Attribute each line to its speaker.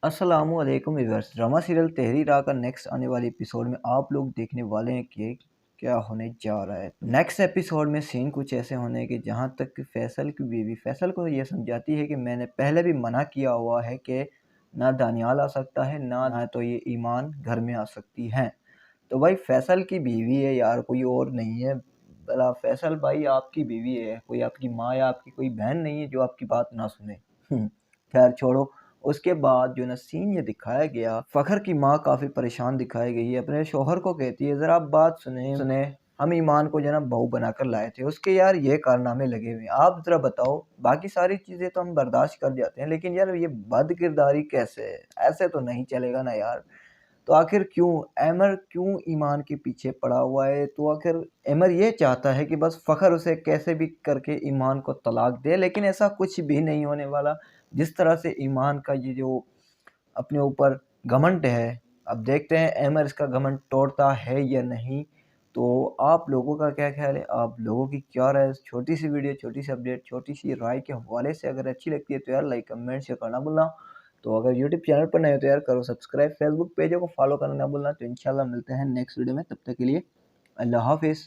Speaker 1: अस्सलामुअलैकुम viewers. Drama serial तहरीर का नेक्स्ट आने वाले एपिसोड में आप लोग देखने वाले हैं कि क्या होने जा रहा है। नेक्स्ट एपिसोड में सीन कुछ ऐसे होने के जहां तक कि फैसल की बीवी फैसल को ये समझाती है कि मैंने पहले भी मना किया हुआ है कि ना दानियाल आ सकता है ना तो ये ईमान घर में आ सकती हैं। तो भाई फैसल की बीवी है यार, कोई और नहीं है। भला फैसल भाई आपकी बीवी है, कोई आपकी माँ या आपकी कोई बहन नहीं है जो आपकी बात ना सुने। खैर छोड़ो। उसके बाद जो ना सीन ये दिखाया गया, फखर की माँ काफ़ी परेशान दिखाई गई है, अपने शोहर को कहती है ज़रा आप बात सुने सुने हम ईमान को जो ना बहू बनाकर लाए थे, उसके यार ये कारनामे लगे हुए हैं, आप ज़रा बताओ। बाकी सारी चीज़ें तो हम बर्दाश्त कर जाते हैं, लेकिन यार ये बद किरदारी कैसे है? ऐसे तो नहीं चलेगा ना यार। तो आखिर क्यों एमर क्यों ईमान के पीछे पड़ा हुआ है? तो आखिर एमर ये चाहता है कि बस फ़खर उसे कैसे भी करके ईमान को तलाक दे, लेकिन ऐसा कुछ भी नहीं होने वाला। जिस तरह से ईमान का ये जो अपने ऊपर घमंड है, अब देखते हैं एमर इसका घमंड तोड़ता है या नहीं। तो आप लोगों का क्या ख्याल है? आप लोगों की क्या राय है? छोटी सी वीडियो, छोटी सी अपडेट, छोटी सी राय के हवाले से अगर अच्छी लगती है तो यार लाइक कमेंट शेयर करना भूलना। तो अगर यूट्यूब चैनल पर नए हो तो यार करो सब्सक्राइब, फेसबुक पेजों को फॉलो करना ना भूलना। तो इंशाल्लाह मिलते हैं नेक्स्ट वीडियो में, तब तक के लिए अल्लाह हाफिज़।